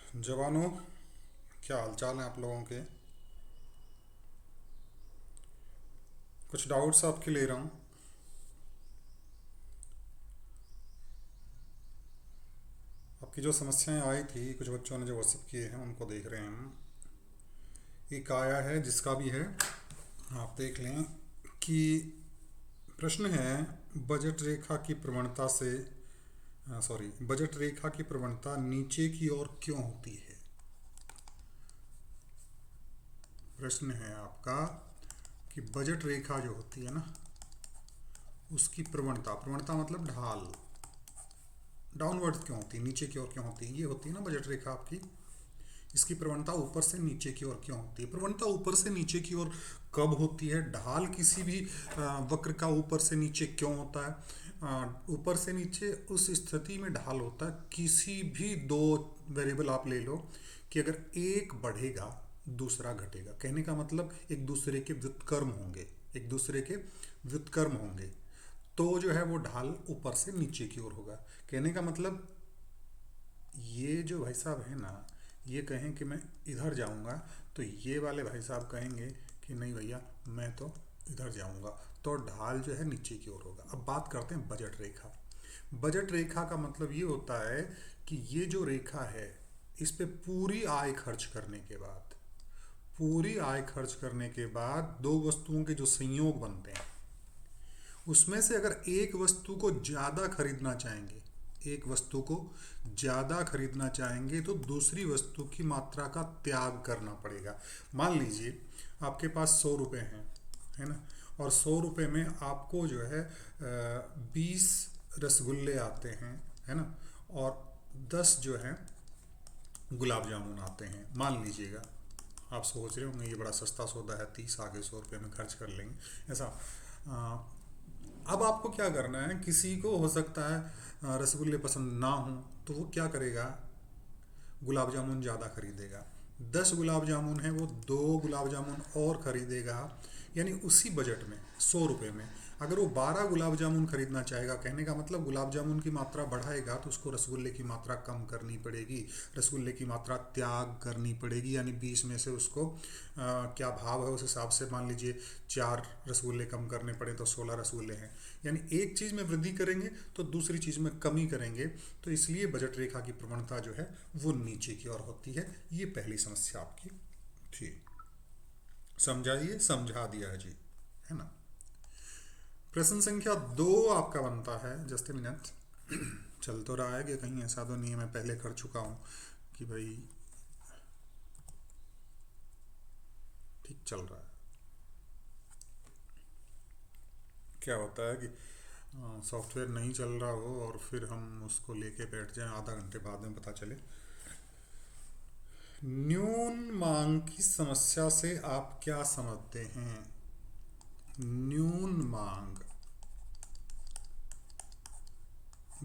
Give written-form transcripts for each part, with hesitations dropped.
जवानों, क्या हालचाल है आप लोगों के। कुछ डाउट्स आपके ले रहा हूँ। आपकी जो समस्याएं आई थी, कुछ बच्चों ने जो व्हाट्सअप किए हैं उनको देख रहे हैं हम। एक आया है जिसका भी है, आप देख लें कि प्रश्न है, बजट रेखा की प्रवणता से सॉरी बजट रेखा की प्रवणता नीचे की ओर क्यों होती है। प्रश्न है आपका कि बजट रेखा जो होती है ना, उसकी प्रवणता, प्रवणता मतलब ढाल, डाउनवर्ड क्यों होती है, नीचे की ओर क्यों होती है। ये होती है ना बजट रेखा आपकी, इसकी प्रवणता ऊपर से नीचे की ओर क्यों होती है। प्रवणता ऊपर से नीचे की ओर कब होती है, ढाल किसी भी वक्र का ऊपर से नीचे क्यों होता है। ऊपर से नीचे उस स्थिति में ढाल होता है, किसी भी दो वेरिएबल आप ले लो कि अगर एक बढ़ेगा दूसरा घटेगा, कहने का मतलब एक दूसरे के व्युत्क्रम होंगे, एक दूसरे के व्युत्क्रम होंगे, तो जो है वो ढाल ऊपर से नीचे की ओर होगा। कहने का मतलब ये जो भाई साहब है ना, ये कहें कि मैं इधर जाऊंगा, तो ये वाले भाई साहब कहेंगे कि नहीं भैया मैं तो इधर जाऊंगा, तो ढाल जो है नीचे की ओर होगा। अब बात करते हैं बजट रेखा। बजट रेखा का मतलब ये होता है कि ये जो रेखा है, इस पे पूरी आय खर्च करने के बाद, पूरी आय खर्च करने के बाद दो वस्तुओं के जो संयोग बनते हैं, उसमें से अगर एक वस्तु को ज़्यादा खरीदना चाहेंगे, एक वस्तु को ज़्यादा खरीदना चाहेंगे तो दूसरी वस्तु की मात्रा का त्याग करना पड़ेगा। मान लीजिए आपके पास 100 रुपये हैं, है ना, और 100 रुपये में आपको जो है 20 रसगुल्ले आते हैं, है ना, और 10 जो है गुलाब जामुन आते हैं, मान लीजिएगा। आप सोच रहे होंगे ये बड़ा सस्ता सौदा है, 30 आगे 100 रुपये में खर्च कर लेंगे ऐसा। अब आपको क्या करना है, किसी को हो सकता है रसगुल्ले पसंद ना हो, तो वो क्या करेगा, गुलाब जामुन ज़्यादा खरीदेगा। 10 गुलाब जामुन है, वो 2 गुलाब जामुन और खरीदेगा, यानी उसी बजट में 100 रुपये में अगर वो 12 गुलाब जामुन खरीदना चाहेगा, कहने का मतलब गुलाब जामुन की मात्रा बढ़ाएगा तो उसको रसगुल्ले की मात्रा कम करनी पड़ेगी, रसगुल्ले की मात्रा त्याग करनी पड़ेगी। यानी 20 में से उसको क्या भाव है उस हिसाब से मान लीजिए 4 रसगुल्ले कम करने पड़े तो 16 रसगुल्ले हैं। यानी एक चीज़ में वृद्धि करेंगे तो दूसरी चीज़ में कमी करेंगे, तो इसलिए बजट रेखा की प्रवणता जो है वो नीचे की ओर होती है। ये पहली समस्या आपकी थी, समझाइए, समझा दिया है जी, है ना। प्रश्न संख्या 2 आपका बनता है, जस्ट ए मिनट, चल तो रहा है कि कहीं ऐसा तो नहीं है मैं पहले कर चुका हूँ कि भाई ठीक चल रहा है। क्या होता है कि सॉफ्टवेयर नहीं चल रहा हो और फिर हम उसको लेके बैठ जाएं, आधा घंटे बाद में पता चले। न्यून मांग की समस्या से आप क्या समझते हैं। न्यून मांग,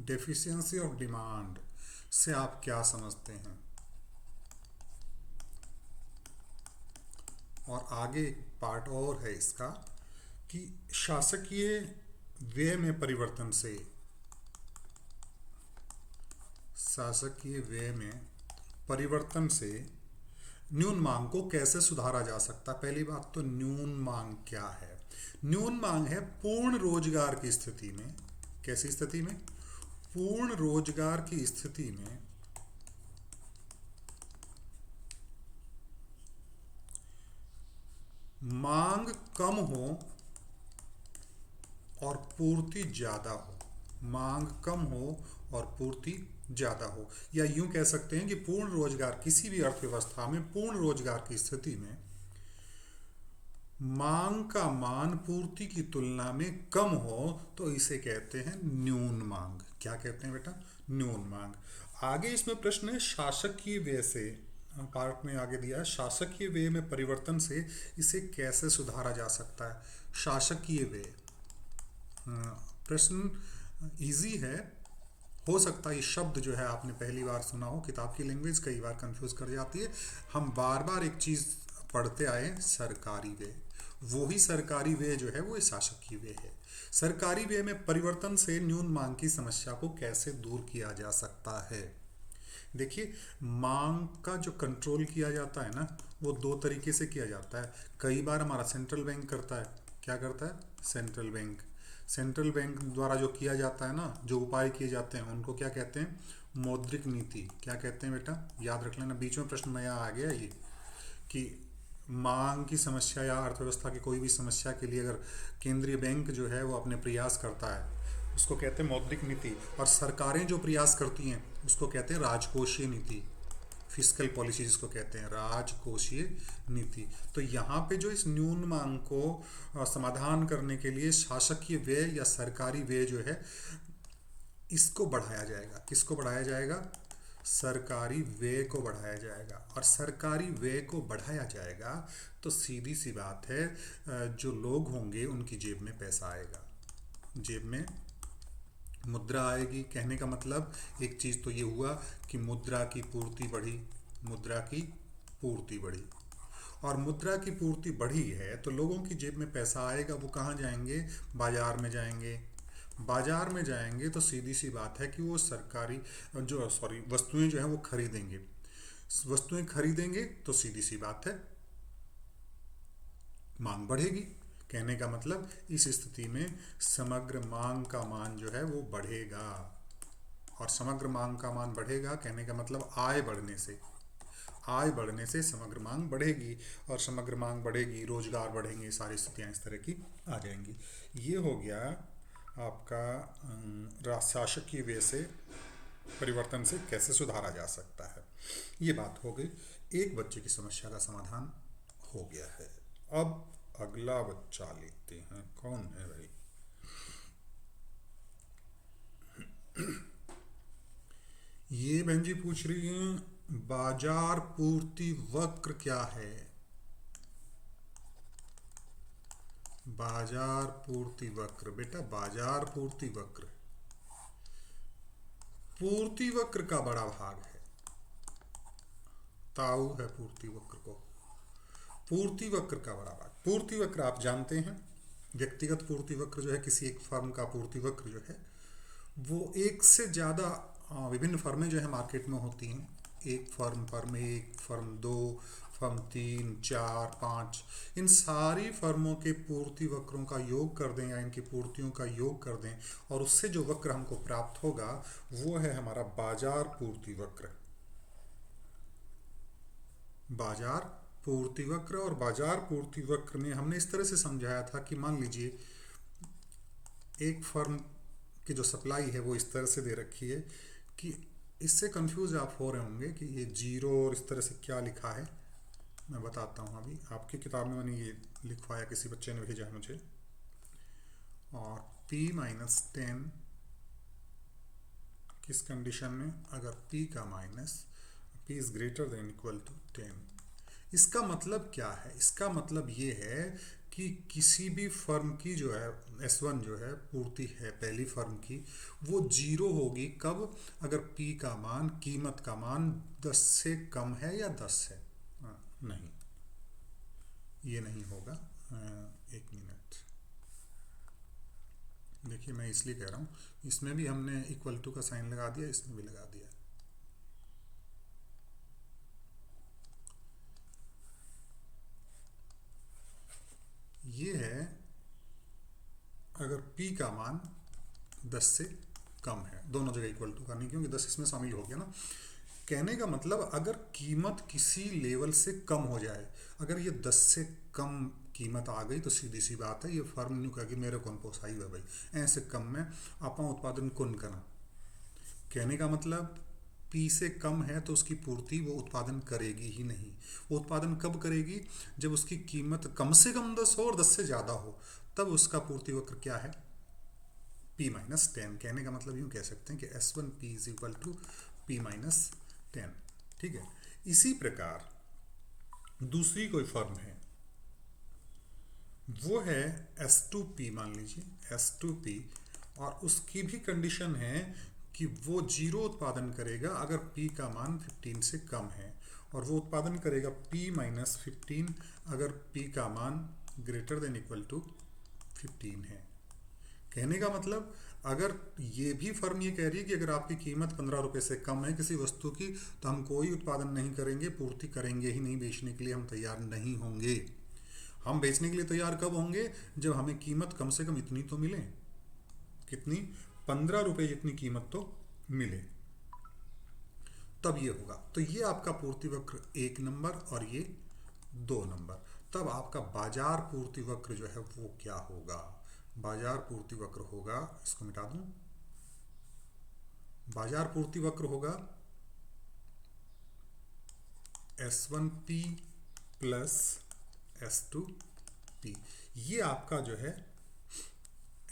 डेफिशिएंसी ऑफ डिमांड से आप क्या समझते हैं। और आगे एक पार्ट और है इसका कि शासकीय व्यय में परिवर्तन से, शासकीय व्यय में परिवर्तन से न्यून मांग को कैसे सुधारा जा सकता है। पहली बात तो न्यून मांग क्या है। न्यून मांग है पूर्ण रोजगार की स्थिति में, कैसी स्थिति में, पूर्ण रोजगार की स्थिति में मांग कम हो और पूर्ति ज्यादा हो, मांग कम हो और पूर्ति ज्यादा हो। या यूं कह सकते हैं कि पूर्ण रोजगार, किसी भी अर्थव्यवस्था में पूर्ण रोजगार की स्थिति में मांग का मान पूर्ति की तुलना में कम हो तो इसे कहते हैं न्यून मांग। क्या कहते हैं बेटा, न्यून मांग। आगे इसमें प्रश्न है शासकीय व्यय से, पार्ट में आगे दिया है शासकीय व्यय में परिवर्तन से इसे कैसे सुधारा जा सकता है। शासकीय व्यय, प्रश्न इजी है, हो सकता है ये शब्द जो है आपने पहली बार सुना हो, किताब की लैंग्वेज कई बार कंफ्यूज कर जाती है। हम बार बार एक चीज़ पढ़ते आए हैं, सरकारी व्यय, वो ही सरकारी व्यय जो है वो शासकीय व्यय है। सरकारी व्यय में परिवर्तन से न्यून मांग की समस्या को कैसे दूर किया जा सकता है। देखिए, मांग का जो कंट्रोल किया जाता है ना, वो दो तरीके से किया जाता है। कई बार हमारा सेंट्रल बैंक करता है। क्या करता है? सेंट्रल बैंक द्वारा जो किया जाता है ना, जो उपाय किए जाते हैं, उनको क्या कहते हैं? मौद्रिक नीति। क्या कहते हैं बेटा? याद रख लेना, बीच में प्रश्न नया आ गया ये, कि मांग की समस्या या अर्थव्यवस्था की कोई भी समस्या के लिए अगर केंद्रीय बैंक जो है वो अपने प्रयास करता है, उसको कहते हैं मौद्रिक नीति। और सरकारें जो प्रयास करती हैं उसको कहते हैं राजकोषीय नीति। फिस्कल पॉलिसी जिसको कहते हैं राजकोषीय नीति। तो यहाँ पे जो इस न्यून मांग को समाधान करने के लिए शासकीय व्यय या सरकारी व्यय जो है, इसको बढ़ाया जाएगा। किसको बढ़ाया जाएगा? सरकारी व्यय को बढ़ाया जाएगा। और सरकारी व्यय को बढ़ाया जाएगा तो सीधी सी बात है, जो लोग होंगे उनकी जेब में पैसा आएगा, जेब में मुद्रा आएगी। कहने का मतलब एक चीज़ तो ये हुआ कि मुद्रा की पूर्ति बढ़ी, मुद्रा की पूर्ति बढ़ी। और मुद्रा की पूर्ति बढ़ी है तो लोगों की जेब में पैसा आएगा। वो कहाँ जाएंगे? बाजार में जाएंगे। बाजार में जाएंगे तो सीधी सी बात है कि वो सरकारी वस्तुएं जो हैं वो खरीदेंगे। वस्तुएं खरीदेंगे तो सीधी सी बात है मांग बढ़ेगी। कहने का मतलब इस स्थिति में समग्र मांग का मान जो है वो बढ़ेगा। और समग्र मांग का मान बढ़ेगा, कहने का मतलब आय बढ़ने से समग्र मांग बढ़ेगी। और समग्र मांग बढ़ेगी, रोजगार बढ़ेंगे, सारी स्थितियां इस तरह की आ जाएंगी। ये हो गया आपका शासकीय व्यय से परिवर्तन से कैसे सुधारा जा सकता है। ये बात हो गई। एक बच्चे की समस्या का समाधान हो गया है। अब अगला बच्चा लेते हैं। कौन है भाई? ये बहन जी पूछ रही हैं, बाजार पूर्ति वक्र क्या है? बाजार पूर्ति वक्र बेटा, बाजार पूर्ति वक्र पूर्ति वक्र का बड़ा भाग है। ताऊ है पूर्ति वक्र को। पूर्ति वक्र का बड़ा भाग, पूर्ति वक्र आप जानते हैं, व्यक्तिगत पूर्ति वक्र जो है, किसी एक फर्म का पूर्ति वक्र जो है वो एक से ज़्यादा विभिन्न फर्में जो है मार्केट में होती हैं। एक फर्म एक, फर्म दो, फर्म तीन, चार, पाँच, इन सारी फर्मों के पूर्ति वक्रों का योग कर दें या इनकी पूर्तियों का योग कर दें और उससे जो वक्र हमको प्राप्त होगा वो है हमारा बाजार पूर्ति वक्र। बाजार पूर्ति वक्र। और बाजार पूर्ति वक्र में हमने इस तरह से समझाया था कि मान लीजिए एक फर्म की जो सप्लाई है वो इस तरह से दे रखी है कि इससे कंफ्यूज आप हो रहे होंगे कि ये जीरो और इस तरह से क्या लिखा है। मैं बताता हूँ, अभी आपकी किताब में मैंने ये लिखवाया, किसी बच्चे ने भेजा है मुझे। और P-10 किस कंडीशन में? अगर P का minus P is greater than equal to 10। इसका मतलब क्या है? इसका मतलब ये है कि किसी भी फर्म की जो है S1 जो है पूर्ति है पहली फर्म की, वो जीरो होगी कब? अगर P का मान, कीमत का मान 10 से कम है या 10 है। नहीं, ये नहीं होगा। एक मिनट, देखिए मैं इसलिए कह रहा हूँ, इसमें भी हमने इक्वल टू का साइन लगा दिया, इसमें भी लगा दिया। ये है अगर P का मान 10 से कम है, दोनों जगह इक्वल टू का नहीं, क्योंकि 10 इसमें शामिल हो गया ना। कहने का मतलब अगर कीमत किसी लेवल से कम हो जाए, अगर ये 10 से कम कीमत आ गई तो सीधी सी बात है ये फर्म नहीं कहेगी मेरे कौन पोसाई है भाई, ऐसे कम में आप उत्पादन कौन करना। कहने का मतलब P से कम है तो उसकी पूर्ति वो उत्पादन करेगी ही नहीं। वो उत्पादन कब करेगी? जब उसकी कीमत कम से कम 10 हो और 10 से ज़्यादा हो, तब उसका पूर्ति वक्र क्या है? P-10। कहने का मतलब यूँ कह सकते हैं कि S1P is equal to P-10। ठीक है। इसी प्रकार दूसरी कोई फर्म है, वो है S2P, मान लीजिए S2P, और उसकी भी कंडीशन है कि वो जीरो उत्पादन करेगा अगर P का मान 15 से कम है, और वो उत्पादन करेगा P-15 अगर P का मान ग्रेटर देन इक्वल टू 15 है। कहने का मतलब अगर ये भी फर्म ये कह रही है कि अगर आपकी कीमत 15 रुपये से कम है किसी वस्तु की तो हम कोई उत्पादन नहीं करेंगे, पूर्ति करेंगे ही नहीं, बेचने के लिए हम तैयार नहीं होंगे। हम बेचने के लिए तैयार कब होंगे? जब हमें कीमत कम से कम इतनी तो मिले। कितनी? 15 रुपये जितनी कीमत तो मिले, तब ये होगा। तो ये आपका पूर्ति वक्र 1 नंबर और ये 2 नंबर। तब आपका बाजार पूर्ति वक्र जो है वो क्या होगा? बाजार पूर्ति वक्र होगा, इसको मिटा दूं, बाजार पूर्ति वक्र होगा S1P प्लस S2P। ये आपका जो है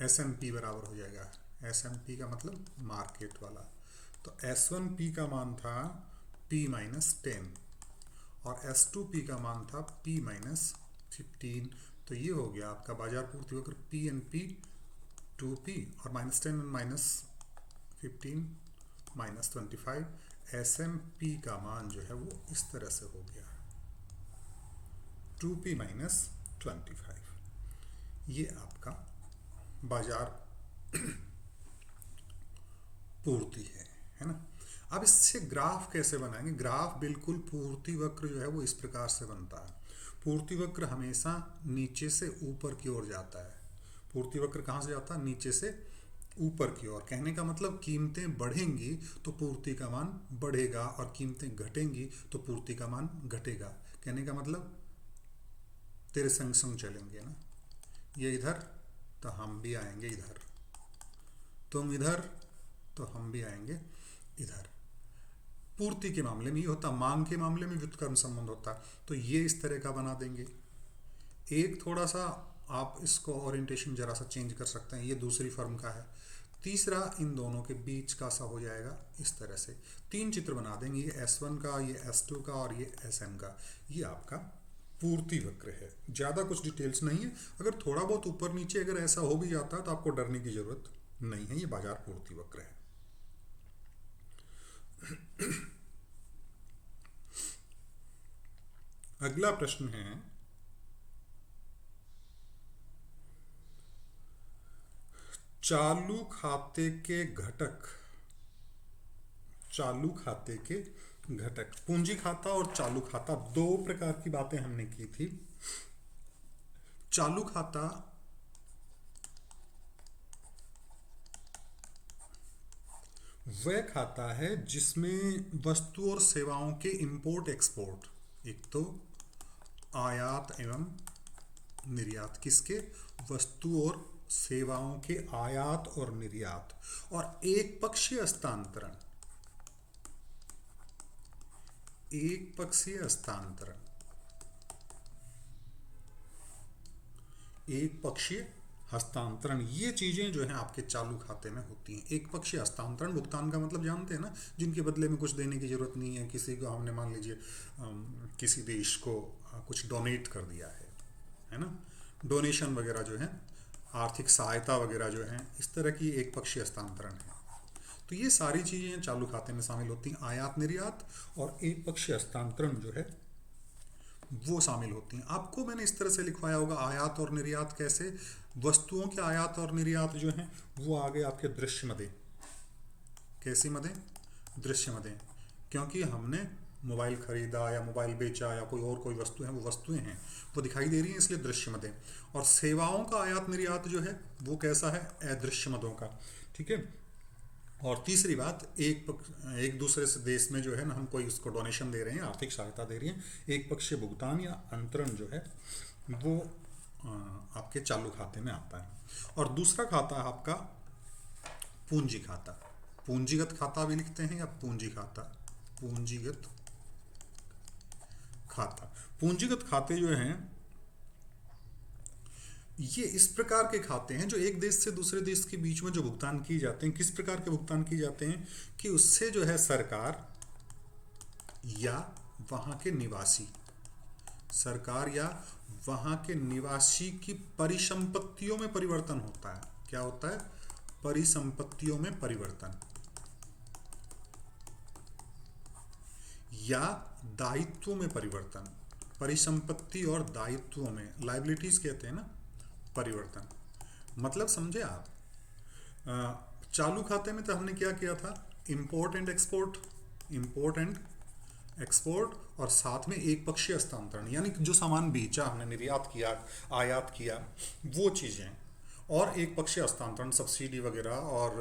SMP बराबर हो जाएगा। SMP का मतलब मार्केट वाला। तो S1P का मान था P माइनस 10 और S2P का मान था P माइनस 15। तो ये हो गया आपका बाजार पूर्ति वक्र PNP 2P और -10 और -15 -25। SMP का मान जो है वो इस तरह से हो गया 2P माइनस 25। ये आपका बाजार पूर्ति है ना। अब इससे ग्राफ कैसे बनाएंगे? ग्राफ बिल्कुल पूर्ति वक्र जो है वो इस प्रकार से बनता है। पूर्ति वक्र हमेशा नीचे से ऊपर की ओर जाता है। पूर्ति वक्र कहाँ से जाता है? नीचे से ऊपर की ओर। कहने का मतलब कीमतें बढ़ेंगी तो पूर्ति का मान बढ़ेगा और कीमतें घटेंगी तो पूर्ति का मान घटेगा। कहने का मतलब तेरे संग संग चलेंगे ना, ये इधर तो हम भी आएंगे इधर, तुम इधर तो हम भी आएंगे इधर। पूर्ति के मामले में ये होता, मांग के मामले में व्युत्क्रम संबंध होता। तो ये इस तरह का बना देंगे। एक थोड़ा सा आप इसको ओरिएंटेशन जरा सा चेंज कर सकते हैं, ये दूसरी फर्म का है। तीसरा इन दोनों के बीच का सा हो जाएगा इस तरह से। 3 चित्र बना देंगे, ये S1 का, ये S2 का और ये SM का। ये आपका पूर्ति वक्र है। ज़्यादा कुछ डिटेल्स नहीं है। अगर थोड़ा बहुत ऊपर नीचे अगर ऐसा हो भी जाता है तो आपको डरने की जरूरत नहीं है। ये बाजार पूर्ति वक्र है। अगला प्रश्न है, चालू खाते के घटक। चालू खाते के घटक, पूंजी खाता और चालू खाता, 2 प्रकार की बातें हमने की थी। चालू खाता वह खाता है जिसमें वस्तु और सेवाओं के इंपोर्ट एक्सपोर्ट, एक तो आयात एवं निर्यात, किसके? वस्तु और सेवाओं के आयात और निर्यात, और एक पक्षीय हस्तांतरण। एक पक्षीय हस्तांतरण, एक पक्षीय हस्तांतरण, ये चीजें जो हैं आपके चालू खाते में होती हैं। एक पक्षीय हस्तांतरण, भुगतान का मतलब जानते हैं ना, जिनके बदले में कुछ देने की जरूरत नहीं है। किसी को हमने मान लीजिए किसी देश को कुछ डोनेट कर दिया है ना, डोनेशन वगैरह जो है, आर्थिक सहायता वगैरह जो है, इस तरह की एक पक्षीय हस्तांतरण है। तो ये सारी चीजें चालू खाते में शामिल होती हैं। आयात निर्यात और एक पक्षीय हस्तांतरण जो है वो शामिल होती हैं। आपको मैंने इस तरह से लिखवाया होगा, आयात और निर्यात कैसे? वस्तुओं के आयात और निर्यात जो हैं वो आगे आपके दृश्य मदें। कैसी मदें? दृश्य मदें, क्योंकि हमने मोबाइल खरीदा या मोबाइल बेचा या कोई वस्तु है, वो वस्तुएं हैं, वो दिखाई दे रही हैं, इसलिए दृश्य मदें। और सेवाओं का आयात निर्यात जो है वो कैसा है? अदृश्य मदों का। ठीक है। और तीसरी बात, एक दूसरे से देश में जो है ना, हम कोई उसको डोनेशन दे रहे हैं, आर्थिक सहायता दे रही हैं, एक पक्षीय भुगतान या अंतरण जो है वो आपके चालू खाते में आता है। और दूसरा खाता है आपका पूंजी खाता। पूंजीगत खाता भी लिखते हैं या पूंजी खाता, पूंजीगत खाता। पूंजीगत खाते जो हैं ये इस प्रकार के खाते हैं जो एक देश से दूसरे देश के बीच में जो भुगतान किए जाते हैं। किस प्रकार के भुगतान किए जाते हैं? कि उससे जो है सरकार या वहां के निवासी, सरकार या वहां के निवासी की परिसंपत्तियों में परिवर्तन होता है। क्या होता है? परिसंपत्तियों में परिवर्तन या दायित्वों में परिवर्तन। परिसंपत्ति और दायित्वों में, लायबिलिटीज कहते हैं ना, परिवर्तन। मतलब समझे आप चालू खाते में तो हमने क्या किया था, import and export, import and export, और साथ में एक पक्षीय हस्तांतरण, यानी कि जो सामान बेचा हमने, निर्यात किया, आयात किया, वो चीज़ें, और एक पक्षीय हस्तांतरण, सब्सिडी वगैरह और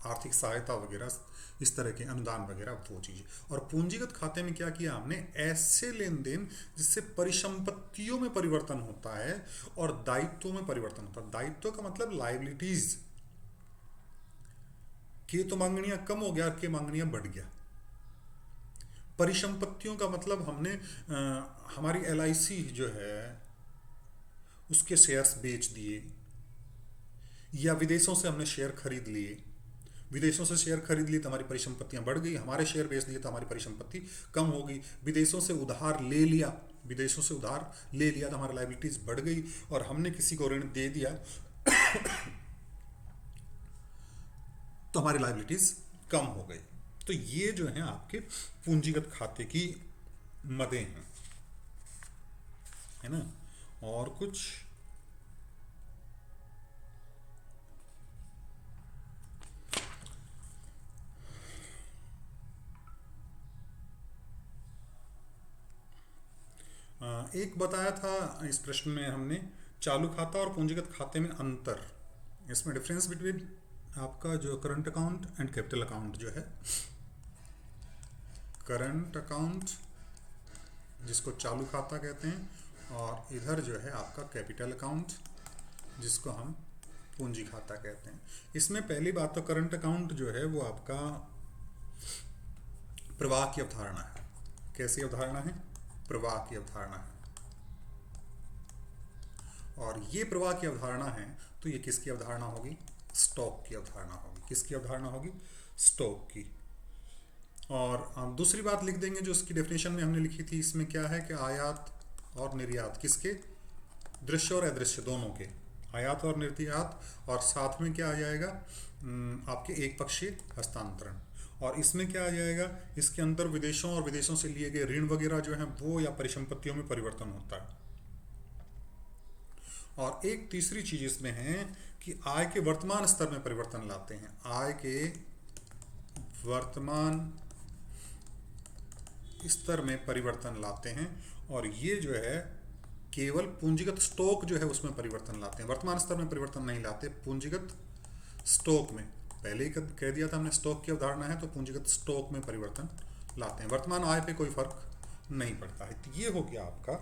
आर्थिक सहायता वगैरह, इस तरह के अनुदान वगैरह, वो चीज़ें। और पूंजीगत खाते में क्या किया हमने, ऐसे लेन देन जिससे परिसंपत्तियों में परिवर्तन होता है और दायित्वों में परिवर्तन होता है। दायित्व का मतलब लाइबिलिटीज, के तो मांगनियां कम हो गया, के मांगनियां बढ़ गया। परिसंपत्तियों का मतलब हमने हमारी LIC जो है उसके शेयर्स बेच दिए, या विदेशों से हमने शेयर खरीद लिए, विदेशों से शेयर खरीद लिए तो हमारी परिसंपत्तियां बढ़ गई, हमारे शेयर बेच दिए तो हमारी परिसंपत्ति कम हो गई। विदेशों से उधार ले लिया, विदेशों से उधार ले लिया तो हमारी लाइबिलिटीज बढ़ गई, और हमने किसी को ऋण दे दिया तो हमारी लाइबिलिटीज कम हो गई। तो ये जो है आपके पूंजीगत खाते की मदें हैं, है ना। और कुछ एक बताया था इस प्रश्न में हमने, चालू खाता और पूंजीगत खाते में अंतर, इसमें डिफरेंस बिटवीन आपका जो current account and capital account जो है, करंट अकाउंट जिसको चालू खाता कहते हैं, और इधर जो है आपका कैपिटल अकाउंट जिसको हम पूंजी खाता कहते हैं। इसमें पहली बात तो करंट अकाउंट जो है वो आपका प्रवाह की अवधारणा है। कैसी अवधारणा है? प्रवाह की अवधारणा है। और ये प्रवाह की अवधारणा है तो ये किसकी अवधारणा होगी? स्टॉक की अवधारणा होगी। किसकी अवधारणा होगी? स्टॉक की। और दूसरी बात लिख देंगे जो उसकी डेफिनेशन में हमने लिखी थी, इसमें क्या है कि आयात और निर्यात किसके? दृश्य और अदृश्य दोनों के, आयात और निर्यात, और साथ में क्या आ जाएगा? आपके एक पक्षीय हस्तांतरण। और इसमें क्या आ जाएगा? इसके अंदर विदेशों और विदेशों से लिए गए ऋण वगैरह जो है वो, या परिसंपत्तियों में परिवर्तन होता है। और एक तीसरी चीज इसमें है कि आय के वर्तमान स्तर में परिवर्तन लाते हैं। आय के वर्तमान स्तर में परिवर्तन लाते हैं, और ये जो है केवल पूंजीगत स्टॉक जो है उसमें परिवर्तन लाते हैं, वर्तमान स्तर में परिवर्तन नहीं लाते। पूंजीगत स्टॉक में, पहले ही कह दिया था हमने स्टॉक की अवधारणा है, तो पूंजीगत स्टॉक में परिवर्तन लाते हैं, वर्तमान आय पे कोई फर्क नहीं पड़ता है। तो ये हो गया आपका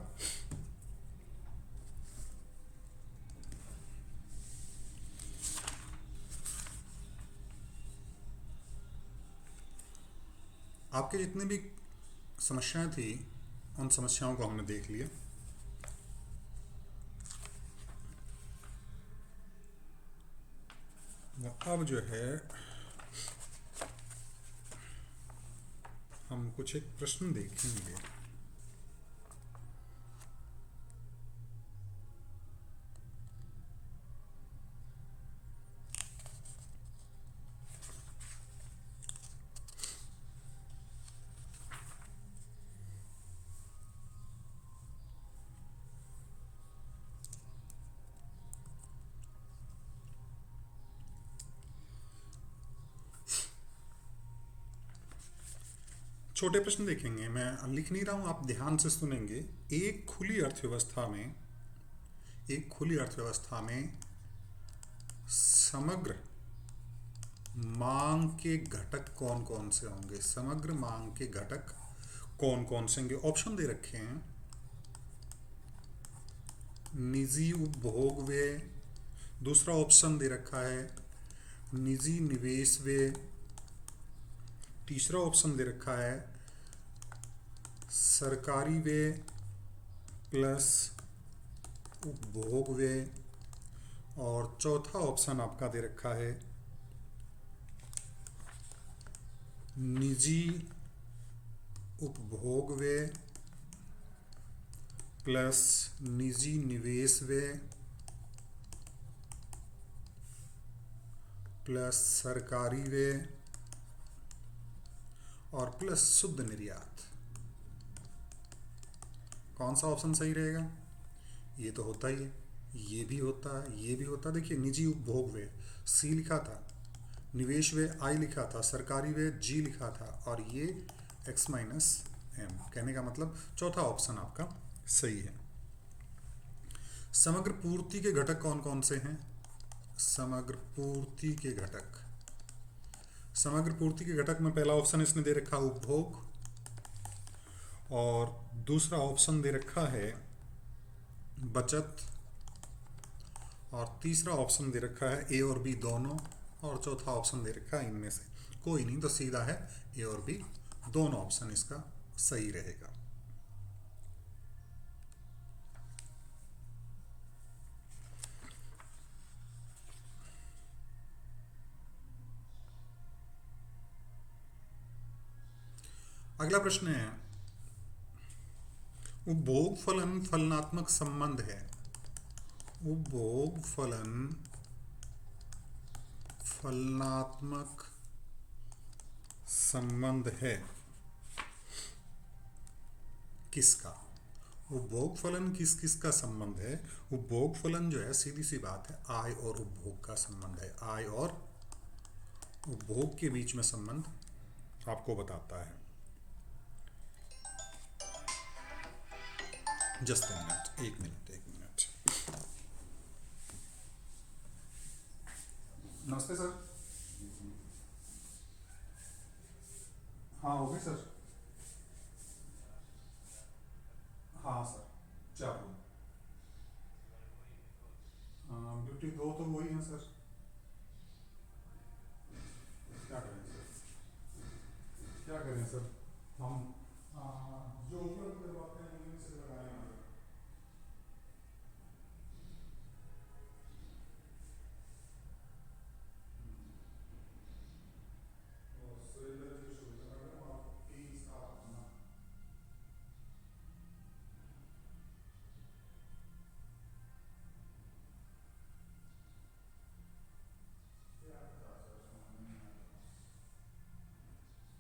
आपके जितने भी समस्याएं थी उन समस्याओं को हमने देख लिया। अब जो है हम कुछ एक प्रश्न देखेंगे। छोटे प्रश्न देखेंगे, मैं लिख नहीं रहा हूं, आप ध्यान से सुनेंगे। एक खुली अर्थव्यवस्था में, एक खुली अर्थव्यवस्था में समग्र मांग के घटक कौन कौन से होंगे? समग्र मांग के घटक कौन कौन से होंगे? ऑप्शन दे रखे हैं। निजी उपभोग व्यय, दूसरा ऑप्शन दे रखा है निजी निवेश व्यय, तीसरा ऑप्शन दे रखा है सरकारी व्यय प्लस उपभोग व्यय, और चौथा ऑप्शन आपका दे रखा है निजी उपभोग व्यय प्लस निजी निवेश व्यय प्लस सरकारी व्यय और प्लस शुद्ध निर्यात। कौन सा ऑप्शन सही रहेगा? ये तो होता ही है, ये भी होता है, ये भी होता है। देखिए निजी उपभोग व्यय सी लिखा था, निवेश व्यय आई लिखा था, सरकारी व्यय जी लिखा था, और ये एक्स माइनस एम। कहने का मतलब चौथा ऑप्शन आपका सही है। समग्र पूर्ति के घटक कौन कौन से हैं? समग्र पूर्ति के घटक, समग्र पूर्ति के घटक में पहला ऑप्शन इसने दे रखा उपभोग, और दूसरा ऑप्शन दे रखा है बचत, और तीसरा ऑप्शन दे रखा है ए और बी दोनों, और चौथा ऑप्शन दे रखा है इनमें से कोई नहीं। तो सीधा है ए और बी दोनों ऑप्शन इसका सही रहेगा। अगला प्रश्न है उपभोग फलन फलनात्मक संबंध है। उपभोग फलन फलनात्मक संबंध है किसका? उपभोग फलन किस किस का संबंध है? उपभोग फलन जो है सीधी सी बात है आय और उपभोग का संबंध है। आय और उपभोग के बीच में संबंध आपको बताता है। जस्ट ए मिनट, एक मिनट, एक मिनट। नमस्ते सर। हाँ हो गई सर। हाँ सर, चार रूम। ड्यूटी दो तो वही है सर। क्या करें सर, क्या करें सर, हम जो उपलब्ध करवाते हैं उन्हीं से लगाए हैं। तो सुरेंद्र जी शुरू करा मैडम, आप तीन स्टाफ हैं ना। क्या पता सर, समझ नहीं आया।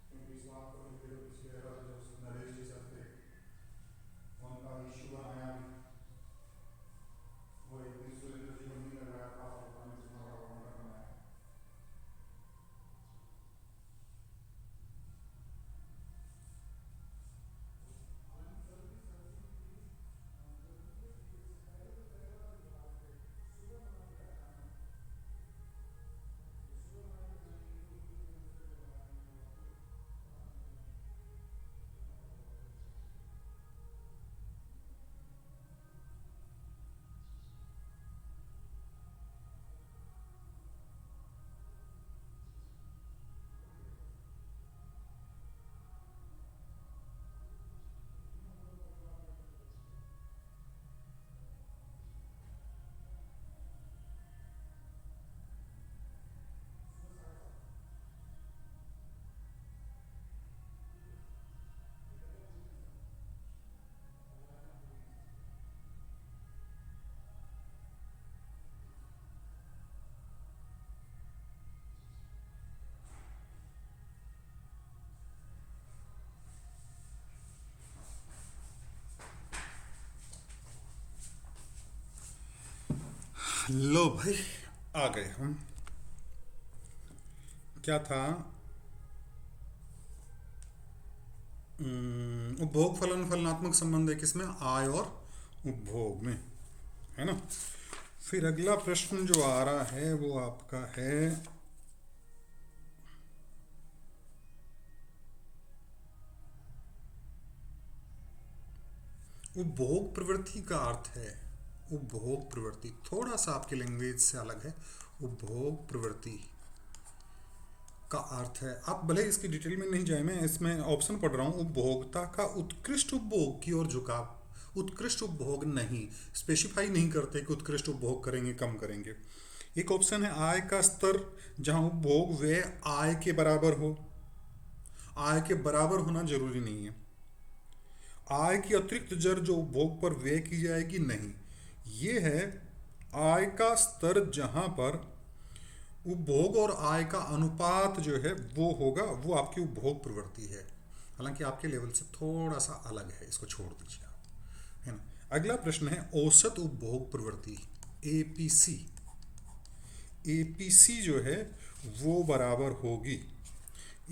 क्योंकि इस बात को लेकर पिछले बार जो नरेश जी सर थे उनका इश्यू बनाया भी, वो एक दिन सुरेंद्र जी को नहीं लगाया था, और उन्होंने तुम्हारा काउंटर बनाया। लो भाई, आ गए हम। क्या था? उपभोग फलन फलनात्मक संबंध है किसमें? आय और उपभोग में, है ना। फिर अगला प्रश्न जो आ रहा है वो आपका है उपभोग प्रवृत्ति का अर्थ है। उपभोग प्रवृत्ति थोड़ा सा आपकी लैंग्वेज से अलग है। उपभोग प्रवृत्ति का अर्थ है, आप भले इसकी डिटेल में नहीं जाए, मैं इसमें ऑप्शन पढ़ रहा हूँ। उपभोक्ता का उत्कृष्ट उपभोग की ओर झुकाव। उत्कृष्ट उपभोग नहीं, स्पेसिफाई नहीं करते कि उत्कृष्ट उपभोग करेंगे कम करेंगे। एक ऑप्शन है आय का स्तर, जहां उपभोग व्यय आय के बराबर हो। आय के बराबर होना जरूरी नहीं है। आय की अतिरिक्त दर जो उपभोग पर व्यय की जाएगी, नहीं। ये है आय का स्तर जहां पर उपभोग और आय का अनुपात जो है वो होगा, वो आपकी उपभोग प्रवृत्ति है। हालांकि आपके लेवल से थोड़ा सा अलग है, इसको छोड़ दीजिए आप, है ना। अगला प्रश्न है औसत उपभोग प्रवृत्ति। एपीसी, एपीसी जो है वो बराबर होगी,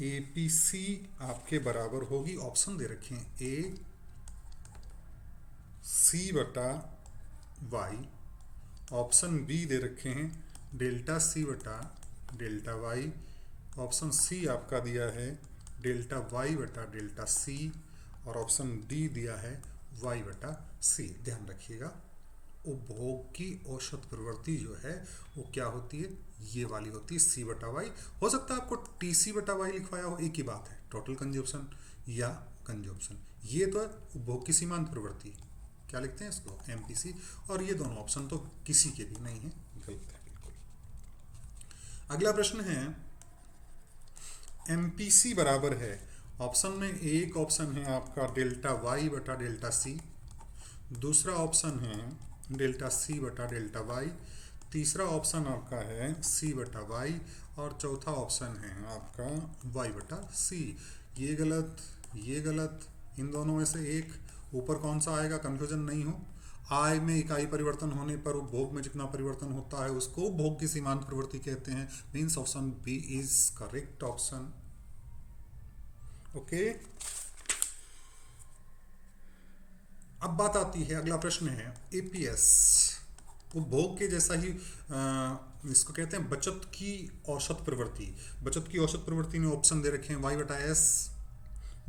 एपीसी आपके बराबर होगी, ऑप्शन दे रखे हैं ए सी बटा वाई, ऑप्शन बी दे रखे हैं डेल्टा सी बटा डेल्टा वाई, ऑप्शन सी आपका दिया है डेल्टा वाई बटा डेल्टा सी, और ऑप्शन डी दिया है वाई बटा सी। ध्यान रखिएगा उपभोग की औसत प्रवृत्ति जो है वो क्या होती है, ये वाली होती है सी बटा वाई। हो सकता है आपको टी सी बटा वाई लिखवाया हो, एक ही बात है, टोटल कंजप्शन या कंजप्शन। ये तो है उपभोग की सीमांत प्रवृत्ति, क्या लिखते हैं इसको, एमपीसी, और ये दोनों ऑप्शन तो किसी के भी नहीं है, गलत है बिल्कुल। अगला प्रश्न है एमपीसी बराबर है, ऑप्शन में एक ऑप्शन है आपका डेल्टा वाई बटा डेल्टा सी, दूसरा ऑप्शन है डेल्टा सी बटा डेल्टा वाई, तीसरा ऑप्शन आपका है सी बटा वाई, और चौथा ऑप्शन है आपका वाई बटा सी। ये गलत, ये गलत, इन दोनों में से एक, ऊपर कौन सा आएगा कंफ्यूजन नहीं हो। आय में इकाई परिवर्तन होने पर उपभोग में जितना परिवर्तन होता है उसको उपभोग की सीमांत प्रवृत्ति कहते हैं, means option B is correct option. Okay, अब बात आती है, अगला प्रश्न है एपीएस, उपभोग के जैसा ही इसको कहते हैं बचत की औसत प्रवृत्ति। बचत की औसत प्रवृत्ति में ऑप्शन दे रखे हैं वाई बटा एस,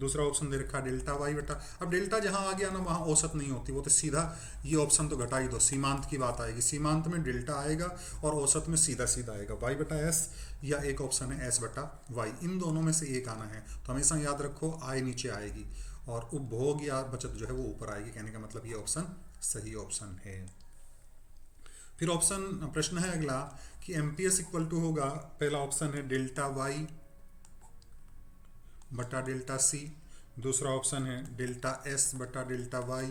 दूसरा ऑप्शन दे रखा है डेल्टा वाई बटा, अब डेल्टा जहां आ गया ना वहां औसत नहीं होती, वो तो सीधा ये ऑप्शन तो घटा ही दो, सीमांत की बात आएगी, सीमांत में डेल्टा आएगा और औसत में सीधा सीधा आएगा वाई बटा एस, या एक ऑप्शन है एस बटा वाई, इन दोनों में से एक आना है। तो हमेशा याद रखो आय नीचे आएगी और उपभोग या बचत जो है वो ऊपर आएगी, कहने का मतलब ये ऑप्शन सही ऑप्शन है। फिर ऑप्शन प्रश्न है अगला कि एमपीएस इक्वल टू होगा, पहला ऑप्शन है डेल्टा वाई बटा डेल्टा सी, दूसरा ऑप्शन है डेल्टा एस बटा डेल्टा वाई,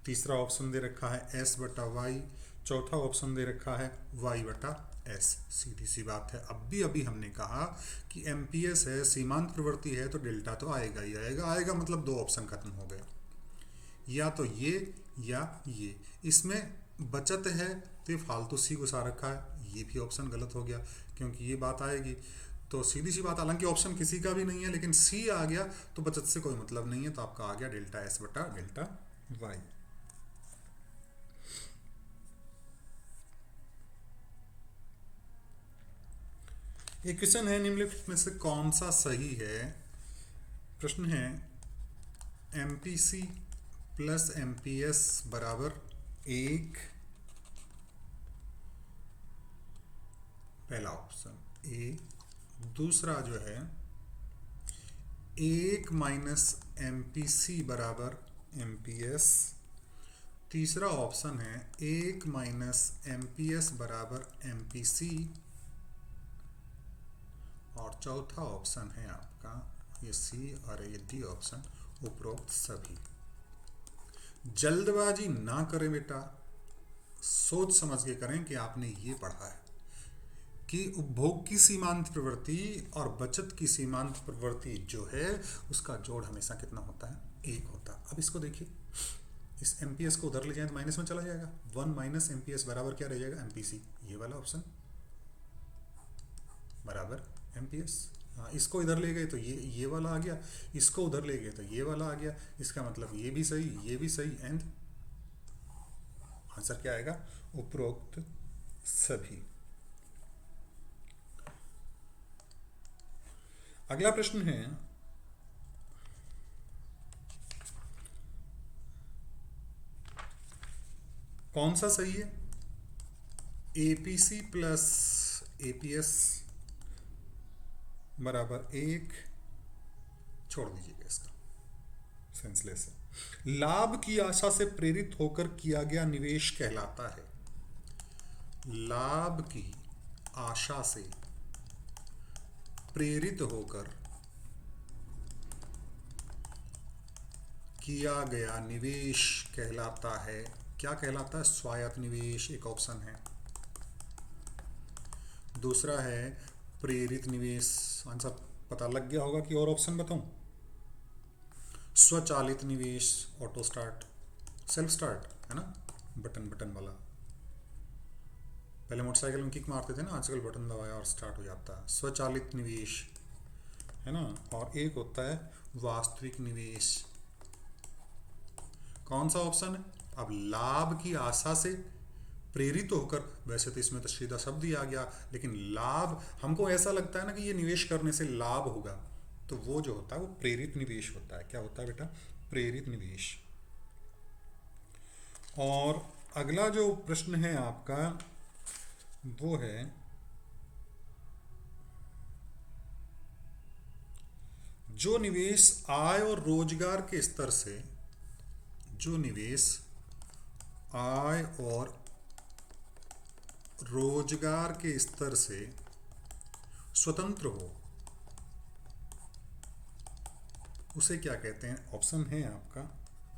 तीसरा ऑप्शन दे रखा है एस बटा वाई, चौथा ऑप्शन दे रखा है वाई बटा एस। सीधी सी बात है, अभी हमने कहा कि एमपीएस है, सीमांत प्रवृत्ति है, तो डेल्टा तो आएगा ही आएगा, आएगा मतलब दो ऑप्शन खत्म हो गए, या तो ये या ये। इसमें बचत है तो ये फालतू सी घुसा रखा है, ये भी ऑप्शन गलत हो गया क्योंकि ये बात आएगी। तो सीधी सी बात, हालांकि ऑप्शन किसी का भी नहीं है लेकिन सी आ गया तो बचत से कोई मतलब नहीं है, तो आपका आ गया डेल्टा एस बटा डेल्टा वाई। एक क्वेश्चन है निम्नलिखित में से कौन सा सही है। प्रश्न है एमपीसी प्लस एमपीएस बराबर 1, पहला ऑप्शन ए, दूसरा जो है 1 माइनस एमपीसी बराबर एमपीएस, तीसरा ऑप्शन है 1 माइनस एमपीएस बराबर एमपीसी, और चौथा ऑप्शन है आपका ये सी और ये डी ऑप्शन, उपरोक्त सभी। जल्दबाजी ना करें बेटा, सोच समझ के करें कि आपने ये पढ़ा है कि उपभोग की सीमांत प्रवृत्ति और बचत की सीमांत प्रवृत्ति जो है उसका जोड़ हमेशा कितना होता है, 1 होता है। अब इसको देखिए, इस एमपीएस को उधर ले जाए तो माइनस में चला जाएगा, 1 माइनस एमपीएस बराबर क्या रह जाएगा, एमपीसी, ये वाला ऑप्शन बराबर एमपीएस। हाँ, इसको इधर ले गए तो ये वाला आ गया, इसको उधर ले गए तो ये वाला आ गया, इसका मतलब ये भी सही, ये भी सही, एंड आंसर क्या आएगा, उपरोक्त सभी। अगला प्रश्न है कौन सा सही है, एपीसी प्लस एपीएस बराबर 1, छोड़ दीजिएगा इसका, सेंसलेस है। लाभ की आशा से प्रेरित होकर किया गया निवेश कहलाता है, लाभ की आशा से प्रेरित होकर किया गया निवेश कहलाता है, क्या कहलाता है, स्वायत्त निवेश एक ऑप्शन है, दूसरा है प्रेरित निवेश, आंसर पता लग गया होगा कि और ऑप्शन बताऊं, स्वचालित निवेश, ऑटो स्टार्ट, सेल्फ स्टार्ट है ना, बटन वाला, पहले मोटरसाइकिल में किक मारते थे ना, आजकल बटन दबाया और स्टार्ट हो जाता है। स्वचालित निवेश है ना। और एक होता है वास्तविक निवेश। कौन सा ऑप्शन है? अब लाभ की आशा से प्रेरित होकर, वैसे तो इसमें तो सीधा शब्द ही आ गया, लेकिन लाभ हमको ऐसा लगता है ना कि ये निवेश करने से लाभ होगा, तो वो जो होता है वो प्रेरित निवेश होता है। क्या होता है बेटा? प्रेरित निवेश। और अगला जो प्रश्न है आपका वो है जो निवेश आय और रोजगार के स्तर से, जो निवेश आय और रोजगार के स्तर से स्वतंत्र हो, उसे क्या कहते हैं? ऑप्शन है आपका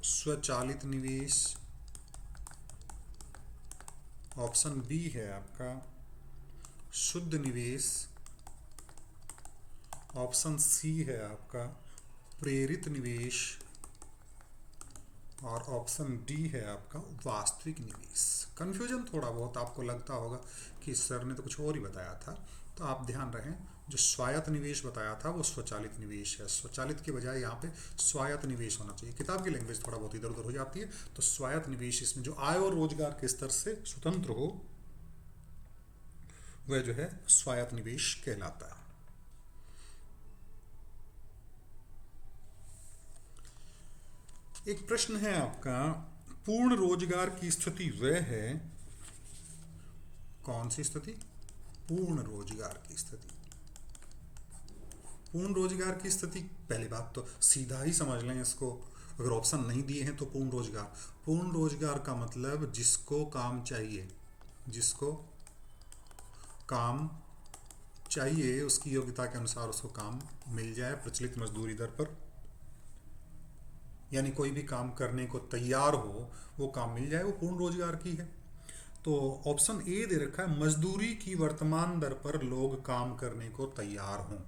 स्वचालित निवेश, ऑप्शन बी है आपका शुद्ध निवेश, ऑप्शन सी है आपका प्रेरित निवेश, और ऑप्शन डी है आपका वास्तविक निवेश। कन्फ्यूजन थोड़ा बहुत आपको लगता होगा कि सर ने तो कुछ और ही बताया था, तो आप ध्यान रखें, जो स्वायत्त निवेश बताया था वो स्वचालित निवेश है। स्वचालित के बजाय यहाँ पे स्वायत्त निवेश होना चाहिए। किताब की लैंग्वेज थोड़ा बहुत इधर उधर हो जाती है, तो स्वायत्त निवेश, इसमें जो आय और रोजगार के स्तर से स्वतंत्र हो वह जो है स्वायत्त निवेश कहलाता है। एक प्रश्न है आपका, पूर्ण रोजगार की स्थिति वह है, कौन सी स्थिति? पूर्ण रोजगार की स्थिति। पूर्ण रोजगार की स्थिति, पहली बात तो सीधा ही समझ लें इसको, अगर ऑप्शन नहीं दिए हैं तो पूर्ण रोजगार। पूर्ण रोजगार का मतलब जिसको काम चाहिए, जिसको काम चाहिए, उसकी योग्यता के अनुसार उसको काम मिल जाए प्रचलित मजदूरी दर पर, यानी कोई भी काम करने को तैयार हो वो काम मिल जाए, वो पूर्ण रोजगार की है। तो ऑप्शन ए दे रखा है मजदूरी की वर्तमान दर पर लोग काम करने को तैयार हों।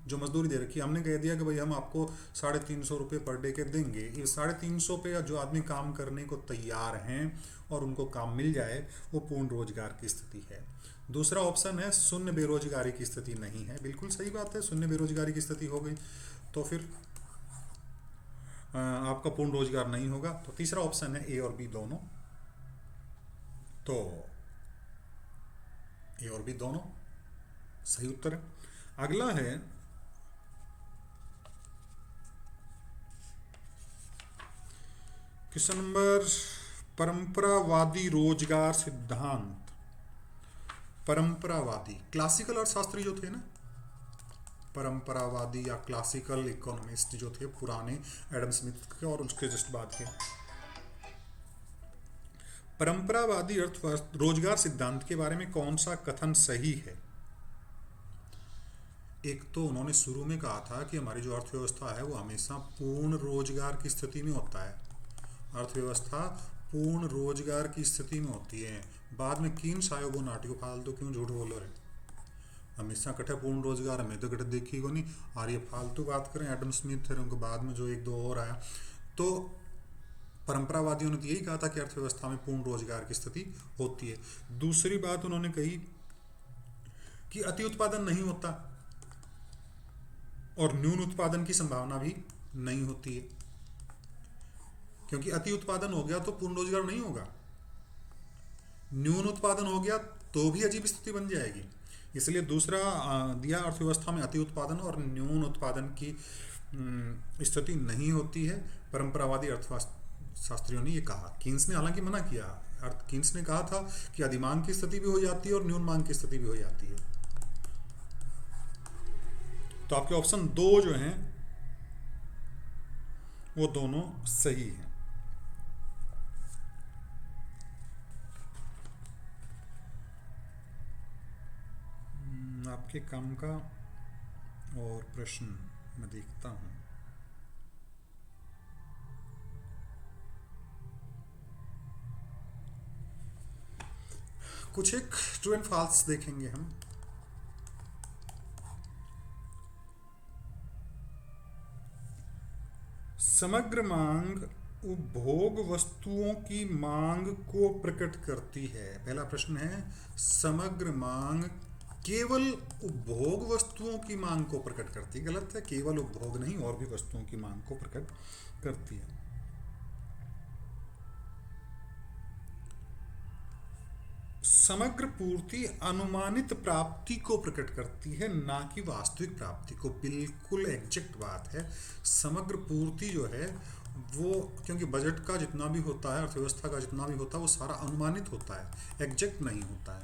जो मजदूरी दे रखी है, हमने कह दिया कि भाई हम आपको 350 रुपये पर डे के देंगे, ये 350 पे जो आदमी काम करने को तैयार हैं और उनको काम मिल जाए, वो पूर्ण रोजगार की स्थिति है। दूसरा ऑप्शन है शून्य बेरोजगारी की स्थिति नहीं है। बिल्कुल सही बात है, शून्य बेरोजगारी की स्थिति हो गई तो फिर आपका पूर्ण रोजगार नहीं होगा। तो तीसरा ऑप्शन है ए और बी दोनों, तो ए और बी दोनों सही उत्तर है। अगला है क्वेश्चन नंबर, परंपरावादी रोजगार सिद्धांत। परंपरावादी, क्लासिकल अर्थशास्त्री जो थे ना, परंपरावादी या क्लासिकल इकोनॉमिस्ट जो थे पुराने, एडम स्मिथ के और उसके जस्ट बाद के, परंपरावादी रोजगार सिद्धांत के बारे में कौन सा कथन सही है? एक तो उन्होंने शुरू में कहा था कि हमारी जो अर्थव्यवस्था है वो हमेशा पूर्ण रोजगार की स्थिति में होता है, अर्थव्यवस्था पूर्ण रोजगार की स्थिति में होती है। बाद में किन सायोबो नाटिको फालतू क्यों झूठ बोलो रे, हमेशा कटे पूर्ण रोजगार हमें तो कटे देखी को नहीं। और ये फालतू बात करें, एडम स्मिथ थे, उनके बाद में जो एक दो और आया, तो परंपरावादियों ने तो यही कहा था कि अर्थव्यवस्था में पूर्ण रोजगार की स्थिति होती है। दूसरी बात उन्होंने कही कि अति उत्पादन नहीं होता और न्यून उत्पादन की संभावना भी नहीं होती है, क्योंकि अति उत्पादन हो गया तो पूर्ण रोजगार नहीं होगा, न्यून उत्पादन हो गया तो भी अजीब स्थिति बन जाएगी। इसलिए दूसरा दिया, अर्थव्यवस्था में अति उत्पादन और न्यून उत्पादन की स्थिति नहीं होती है। परंपरावादी अर्थशास्त्रियों ने ये कहा। कीन्स ने हालांकि मना किया, कीन्स ने कहा था कि अधिमांग की स्थिति भी हो जाती है और न्यून मांग की स्थिति भी हो जाती है। तो आपके ऑप्शन दो जो हैं वो दोनों सही हैं। आपके काम का और प्रश्न मैं देखता हूं। कुछ एक ट्रू एंड फॉल्स देखेंगे हम। समग्र मांग उपभोग वस्तुओं की मांग को प्रकट करती है। पहला प्रश्न है समग्र मांग केवल उपभोग वस्तुओं की मांग को प्रकट करती है। गलत है, केवल उपभोग नहीं और भी वस्तुओं की मांग को प्रकट करती है। समग्र पूर्ति अनुमानित प्राप्ति को प्रकट करती है, ना कि वास्तविक प्राप्ति को। बिल्कुल एग्जैक्ट बात है। समग्र पूर्ति जो है वो, क्योंकि बजट का जितना भी होता है, अर्थव्यवस्था का जितना भी होता है, वो सारा अनुमानित होता है, एग्जैक्ट नहीं होता है।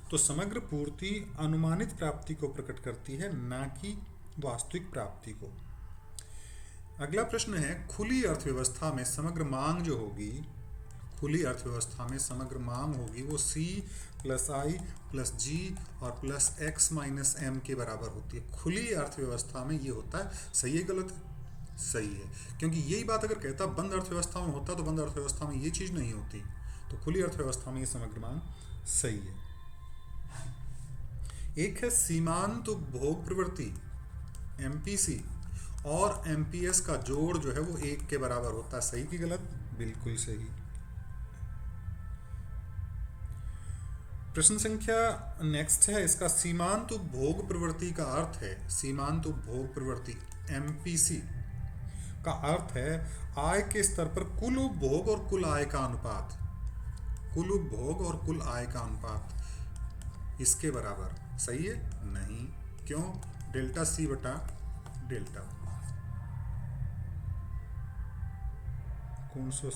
तो समग्र पूर्ति अनुमानित प्राप्ति को प्रकट करती है, ना कि वास्तविक प्राप्ति को। अगला प्रश्न है खुली अर्थव्यवस्था में समग्र मांग जो होगी, खुली अर्थव्यवस्था में समग्र मांग होगी वो C plus I plus G और प्लस X माइनस M के बराबर होती है। खुली अर्थव्यवस्था में ये होता है। सही है गलत है? सही है, क्योंकि यही बात अगर कहता बंद अर्थव्यवस्था में होता तो बंद अर्थव्यवस्था में ये चीज़ नहीं होती। तो खुली अर्थव्यवस्था में ये समग्र मांग सही है। एक है सीमांत उपभोग प्रवृत्ति MPC और MPS का जोड़ जो है वो 1 के बराबर होता है। सही कि गलत? बिल्कुल सही। प्रश्न संख्या नेक्स्ट है, इसका सीमांत उपभोग प्रवृत्ति का अर्थ है, सीमांत उपभोग प्रवृत्ति MPC का अर्थ है आय के स्तर पर कुल उपभोग और कुल आय का अनुपात, कुल उपभोग और कुल आय का अनुपात इसके बराबर। सही है? नहीं। क्यों? डेल्टा C बटा डेल्टा। कौन सा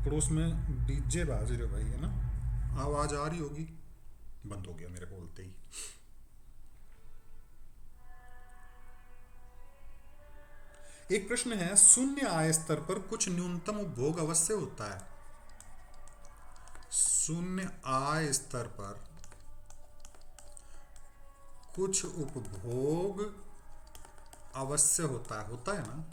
पड़ोस में डीजे बाज रहे भाई, है ना? आवाज आ रही होगी, बंद हो गया मेरे बोलते ही। एक प्रश्न है शून्य आय स्तर पर कुछ न्यूनतम उपभोग अवश्य होता है। शून्य आय स्तर पर कुछ उपभोग अवश्य होता है ना?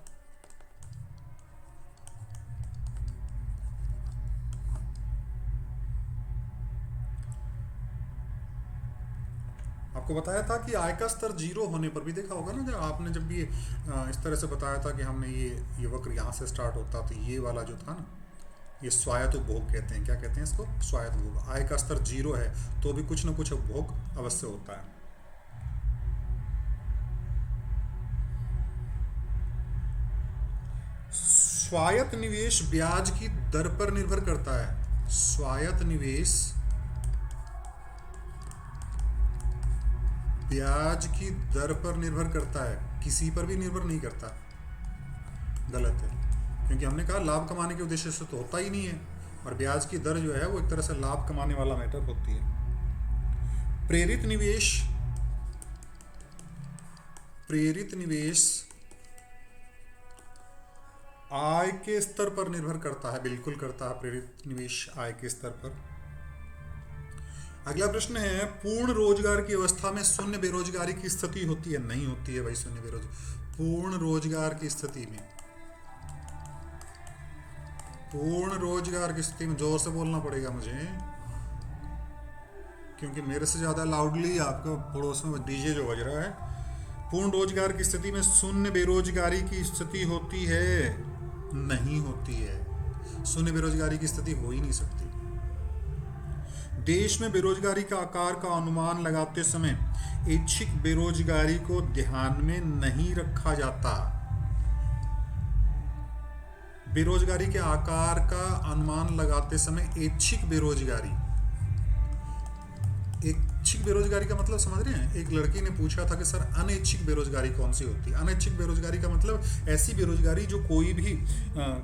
आपको बताया था कि आय का स्तर 0 होने पर भी, देखा होगा ना, जब आपने जब भी इस तरह से बताया था कि हमने ये वक्र यहाँ से स्टार्ट होता, तो ये वाला जो था ना, ये स्वायत्त उपभोग कहते हैं। क्या कहते हैं इसको? स्वायत्त उपभोग। आय का स्तर 0 है तो भी कुछ ना कुछ उपभोग अवश्य होता है। स्वायत्त निवेश ब्याज की दर पर निर्भर करता है। स्वायत्त निवेश ब्याज की दर पर निर्भर करता है, किसी पर भी निर्भर नहीं करता। गलत है, क्योंकि हमने कहा लाभ कमाने के उद्देश्य से तो होता ही नहीं है, और ब्याज की दर जो है वो एक तरह से लाभ कमाने वाला मैटर होती है। प्रेरित निवेश आय के स्तर पर निर्भर करता है। बिल्कुल करता है प्रेरित निवेश आय के स्तर पर। अगला प्रश्न है पूर्ण रोजगार की अवस्था में शून्य बेरोजगारी की स्थिति होती है? नहीं होती है भाई शून्य बेरोजगारी। पूर्ण रोजगार की स्थिति में, पूर्ण रोजगार की स्थिति में, जोर से बोलना पड़ेगा मुझे क्योंकि मेरे से ज्यादा लाउडली आपका पड़ोस में डीजे जो बज रहा है। पूर्ण रोजगार की स्थिति में शून्य बेरोजगारी की स्थिति होती है? नहीं होती है। शून्य बेरोजगारी की स्थिति हो ही नहीं सकती। देश में बेरोजगारी का आकार का अनुमान लगाते समय ऐच्छिक बेरोजगारी को ध्यान में नहीं रखा जाता। बेरोजगारी के आकार का अनुमान लगाते समय ऐच्छिक बेरोजगारी का मतलब समझ रहे हैं? एक लड़की ने पूछा था कि सर अनैच्छिक बेरोजगारी कौन सी होती है? अनैच्छिक बेरोजगारी का मतलब ऐसी बेरोजगारी जो कोई भी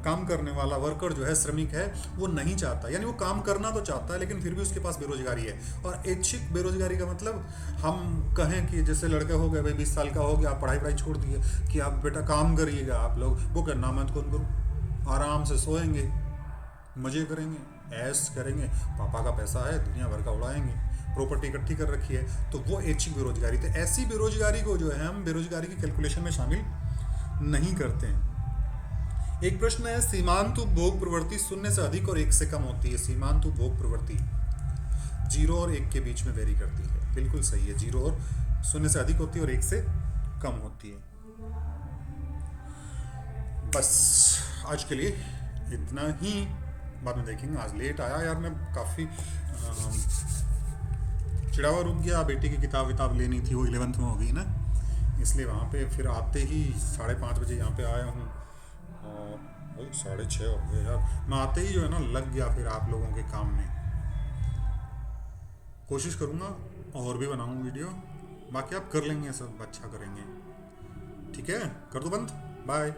काम करने वाला वर्कर जो है, श्रमिक है, वो नहीं चाहता, यानी वो काम करना तो चाहता है लेकिन फिर भी उसके पास बेरोजगारी है। और ऐच्छिक बेरोजगारी का मतलब हम कहें कि जैसे लड़का हो गया भाई 20 साल का हो गया, आप पढ़ाई छोड़ दिए कि आप बेटा काम करिएगा, आप लोग वो करना, मैं तो कौन करूँ, आराम से सोएंगे, मजे करेंगे, ऐश करेंगे, पापा का पैसा है दुनिया भर का उड़ाएंगे, प्रॉपर्टी इकट्ठी कर रखी है, तो वो ऐच्छिक बेरोजगारी। तो ऐसी बेरोजगारी को जो है हम बेरोजगारी की कैलकुलेशन में शामिल नहीं करते हैं। एक प्रश्न है सीमांत उपभोग प्रवृत्ति शून्य से अधिक और 1 से कम होती है। सीमांत उपभोग प्रवृत्ति 0 और 1 के बीच में वेरी करती है। बिल्कुल सही है, 0 और 0 से अधिक होती है और 1 से कम होती है। बस आज के लिए इतना ही, बाद में देखेंगे। आज लेट आया यार, मैं काफ़ी चिड़ा हुआ रुक गया। बेटी की किताब विताब लेनी थी, वो 11th में हो गई ना, इसलिए वहाँ पे फिर आते ही 5:30 बजे यहाँ पे आया हूँ। और भाई 6:30 हो गए यार। मैं आते ही जो है ना लग गया फिर आप लोगों के काम में। कोशिश करूँगा और भी बनाऊँ वीडियो, बाकी आप कर लेंगे, सब अच्छा करेंगे। ठीक है, कर दो बंद। बाय।